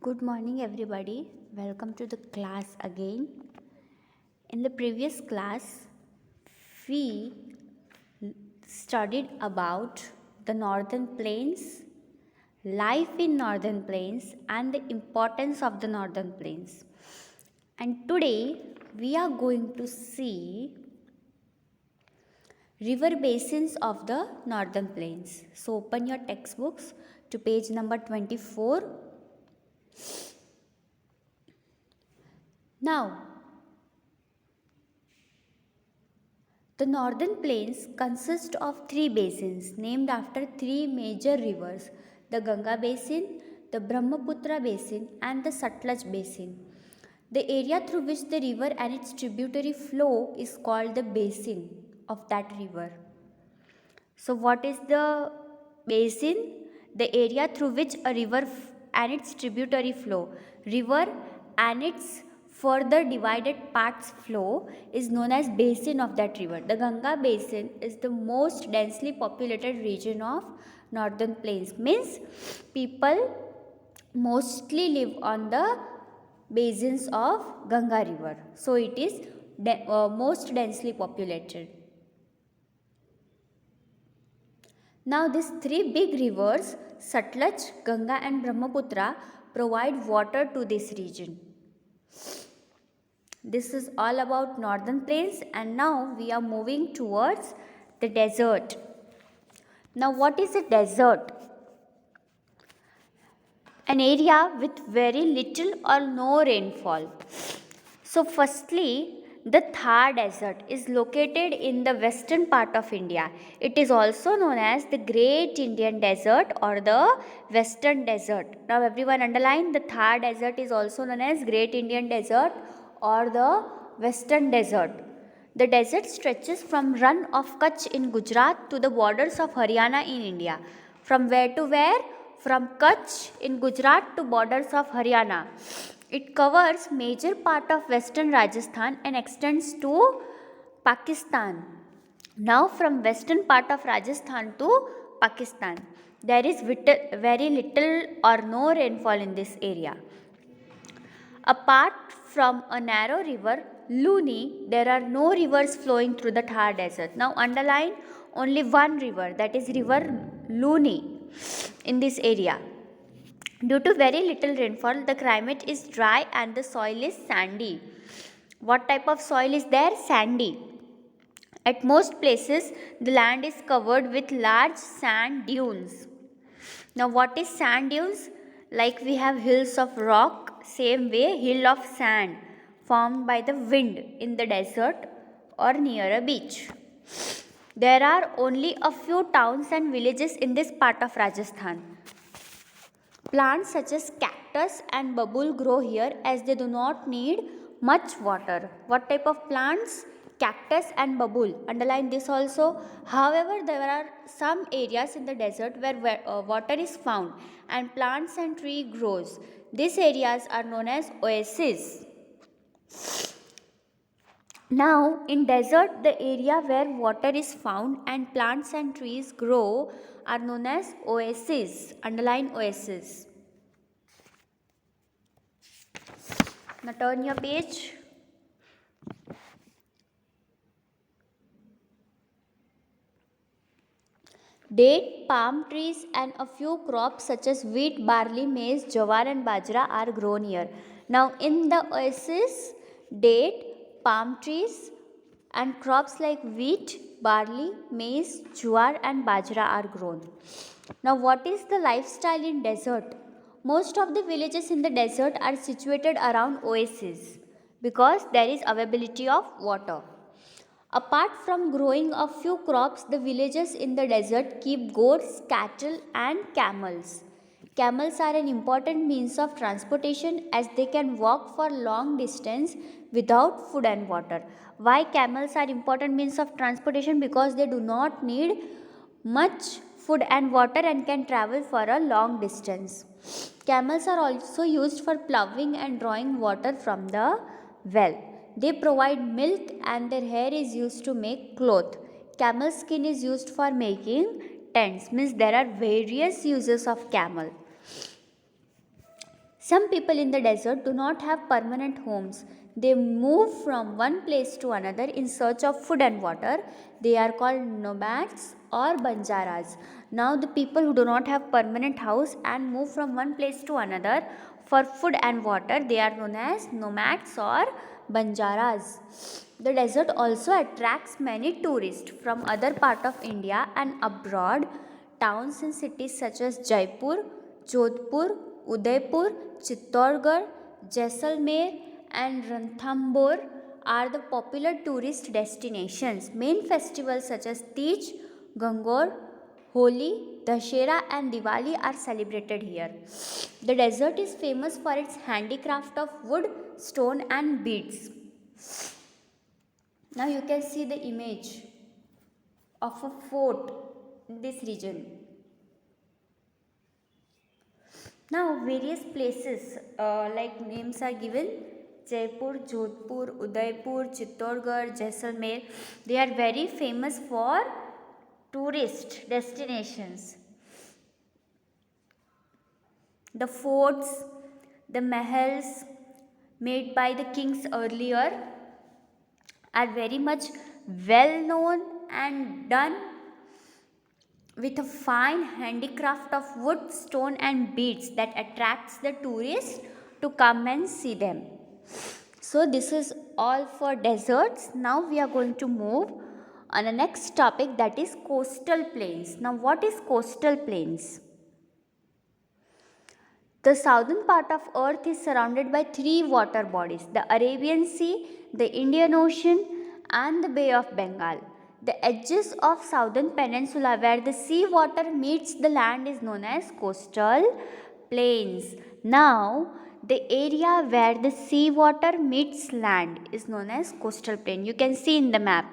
Good morning, everybody. Welcome to the class again. In the previous class, we studied about the northern plains, life in northern plains, and the importance of the northern plains. And today, we are going to see river basins of the northern plains. So, open your textbooks to page number 24. Now, the northern plains consist of three basins named after three major rivers, the Ganga basin, the Brahmaputra basin, and the Sutlej basin. The area through which the river and its tributary flow is called the basin of that river. So, what is the basin? The area through which a river and its tributary flow. River and its further divided parts flow is known as basin of that river. The Ganga basin is the most densely populated region of northern plains. Means people mostly live on the basins of Ganga river. So it is most densely populated. Now these three big rivers, Sutlej, Ganga and Brahmaputra, provide water to this region. This is all about northern plains, and now we are moving towards the desert. Now what is a desert? An area with very little or no rainfall. So firstly, the Thar Desert is located in the western part of India. It is also known as the Great Indian Desert or the Western Desert. Now everyone underline, the Thar Desert is also known as Great Indian Desert or the Western Desert. The desert stretches from Rann of Kutch in Gujarat to the borders of Haryana in India. From where to where? From Kutch in Gujarat to borders of Haryana. It covers major part of western Rajasthan and extends to Pakistan. Now from western part of Rajasthan to Pakistan, there is very little or no rainfall in this area. Apart from a narrow river, Luni, there are no rivers flowing through the Thar Desert. Now underline only one river, that is river Luni in this area. Due to very little rainfall, the climate is dry and the soil is sandy. What type of soil is there? Sandy. At most places, the land is covered with large sand dunes. Now, what is sand dunes? Like we have hills of rock, same way, hill of sand formed by the wind in the desert or near a beach. There are only a few towns and villages in this part of Rajasthan. Plants such as cactus and babul grow here as they do not need much water. What type of plants? Cactus and babul. Underline this also. However, there are some areas in the desert where water is found and plants and tree grows. These areas are known as oases. Now, in desert, the area where water is found and plants and trees grow are known as oases. Underline oases. Now turn your page. Date, palm trees and a few crops such as wheat, barley, maize, jawar and bajra are grown here. Now in the oasis, date, palm trees and crops like wheat, barley, maize, jawar and bajra are grown. Now what is the lifestyle in desert? Most of the villages in the desert are situated around oases because there is availability of water. Apart from growing a few crops, the villagers in the desert keep goats, cattle and camels. Camels are an important means of transportation as they can walk for long distance without food and water. Why camels are important means of transportation? Because they do not need much food and water and can travel for a long distance. Camels are also used for ploughing and drawing water from the well. They provide milk and their hair is used to make cloth. Camel skin is used for making tents. Means there are various uses of camel. Some people in the desert do not have permanent homes. They move from one place to another in search of food and water. They are called nomads or banjaras. Now the people who do not have permanent house and move from one place to another for food and water, they are known as nomads or banjaras. The desert also attracts many tourists from other part of India and abroad. Towns and cities such as Jaipur, Jodhpur, Udaipur, Chittorgarh, Jaisalmer, and Ranthambore are the popular tourist destinations. Main festivals such as Tej, Gangor, Holi, Dashera, and Diwali are celebrated here. The desert is famous for its handicraft of wood, stone, and beads. Now you can see the image of a fort in this region. Now various places like names are given: Jaipur, Jodhpur, Udaipur, Chittorgarh, Jaisalmer. They are very famous for tourist destinations. The forts, the mahals made by the kings earlier are very much well known and done with a fine handicraft of wood, stone, and beads that attracts the tourists to come and see them. So this is all for deserts. Now we are going to move on the next topic, that is coastal plains. Now what is coastal plains? The southern part of earth is surrounded by three water bodies: the Arabian Sea, the Indian Ocean, and the Bay of Bengal. The edges of southern peninsula where the sea water meets the land is known as coastal plains. Now, the area where the sea water meets land is known as coastal plain. You can see in the map.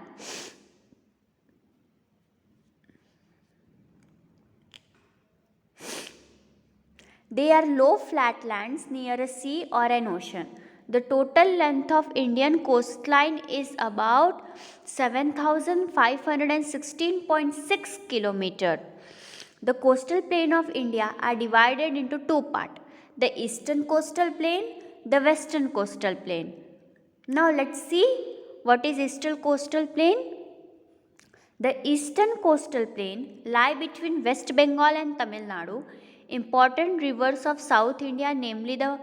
They are low flatlands near a sea or an ocean. The total length of Indian coastline is about 7,516.6 km. The coastal plain of India are divided into two parts: the eastern coastal plain, the western coastal plain. Now let's see what is eastern coastal plain. The eastern coastal plain lie between West Bengal and Tamil Nadu. Important rivers of South India, namely the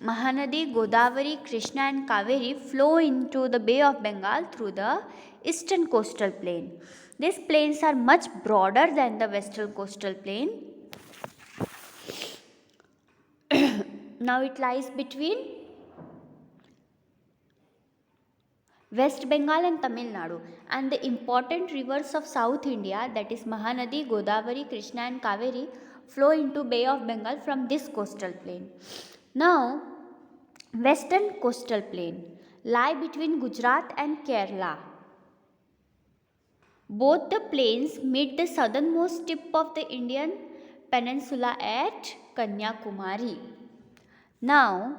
Mahanadi, Godavari, Krishna, and Kaveri, flow into the Bay of Bengal through the eastern coastal plain. These plains are much broader than the western coastal plain. Now it lies between West Bengal and Tamil Nadu, and the important rivers of South India, that is Mahanadi, Godavari, Krishna, and Kaveri, flow into Bay of Bengal from this coastal plain. Now, western coastal plain lie between Gujarat and Kerala. Both the plains meet the southernmost tip of the Indian peninsula at Kanyakumari. Now,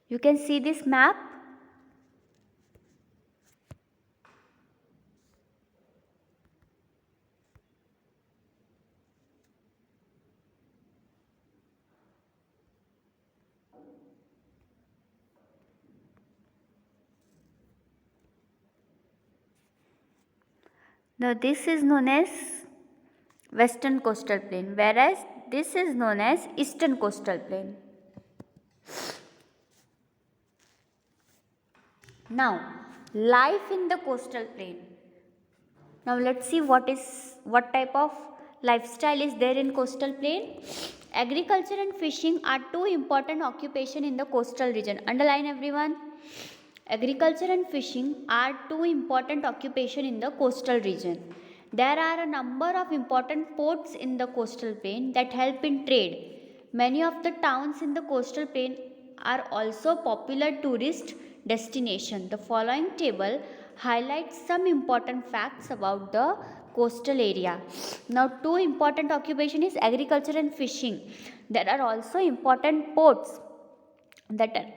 you can see this map. Now this is known as western coastal plain, whereas this is known as eastern coastal plain. Now, life in the coastal plain. Now let's see what type of lifestyle is there in coastal plain. Agriculture and fishing are two important occupations in the coastal region. Underline everyone. Agriculture and fishing are two important occupations in the coastal region. There are a number of important ports in the coastal plain that help in trade. Many of the towns in the coastal plain are also popular tourist destinations. The following table highlights some important facts about the coastal area. Now, two important occupation is agriculture and fishing. There are also important ports that are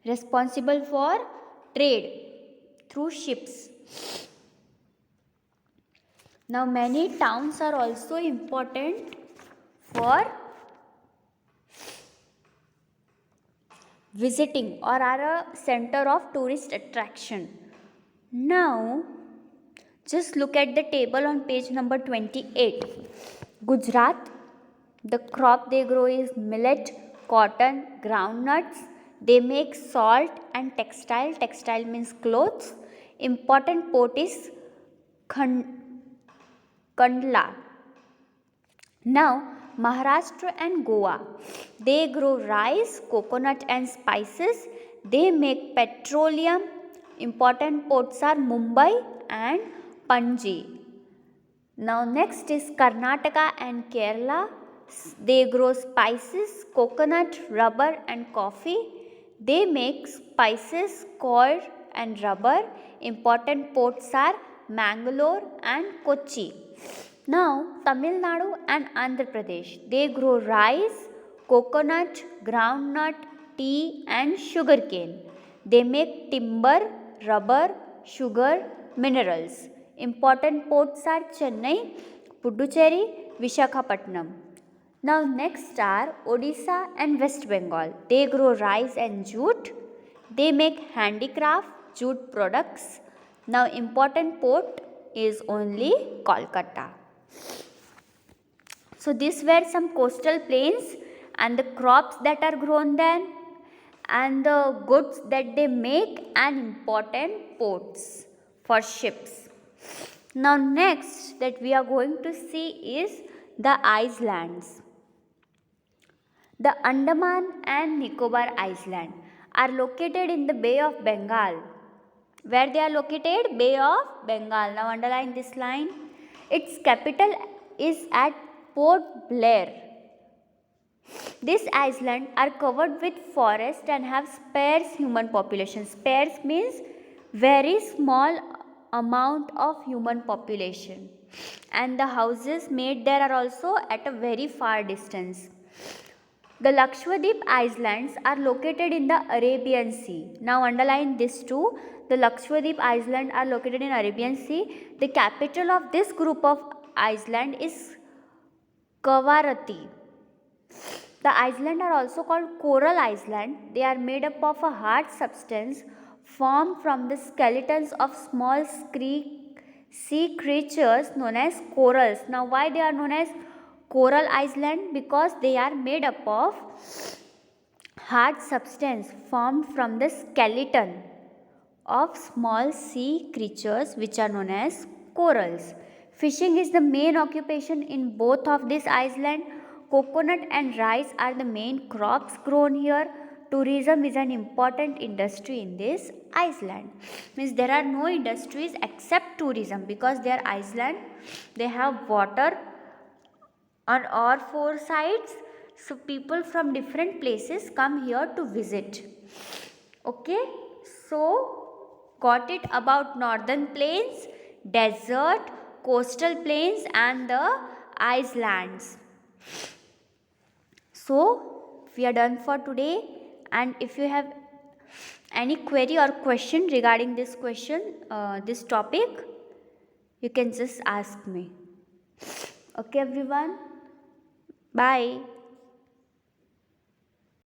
responsible for trade through ships. Now many towns are also important for visiting or are a center of tourist attraction. Now, just look at the table on page number 28. Gujarat, the crop they grow is millet, cotton, groundnuts. They make salt and textile. Textile means clothes. Important port is Kandla. Now, Maharashtra and Goa, they grow rice, coconut and spices. They make petroleum. Important ports are Mumbai and Panji. Now next is Karnataka and Kerala. They grow spices, coconut, rubber and coffee. They make spices, coir and rubber. Important ports are Mangalore and Kochi. Now Tamil Nadu and Andhra Pradesh. They grow rice, coconut, groundnut, tea and sugarcane. They make timber, rubber, sugar, minerals. Important ports are Chennai, Puducherry, Vishakhapatnam. Now next are Odisha and West Bengal. They grow rice and jute. They make handicraft, jute products. Now important port is only Kolkata. So these were some coastal plains and the crops that are grown there and the goods that they make and important ports for ships. Now next that we are going to see is the islands. The Andaman and Nicobar Island are located in the Bay of Bengal. Where they are located? Bay of Bengal. Now underline this line. Its capital is at Port Blair. These islands are covered with forest and have sparse human population. Sparse means very small amount of human population. And the houses made there are also at a very far distance. The Lakshadweep Islands are located in the Arabian Sea. Now underline this too. The Lakshadweep Islands are located in Arabian Sea. The capital of this group of island is Kavaratti. The islands are also called coral island. They are made up of a hard substance formed from the skeletons of small sea creatures known as corals. Now why they are known as coral island? Because they are made up of hard substance formed from the skeleton of small sea creatures which are known as corals. Fishing is the main occupation in both of these islands. Coconut and rice are the main crops grown here. Tourism is an important industry in this island. Means there are no industries except tourism because they are island. They have water on all four sides. So people from different places come here to visit. Okay. So got it about northern plains, desert, coastal plains and the islands. So we are done for today, and if you have any query or question regarding this this topic, you can just ask me. Okay everyone, bye.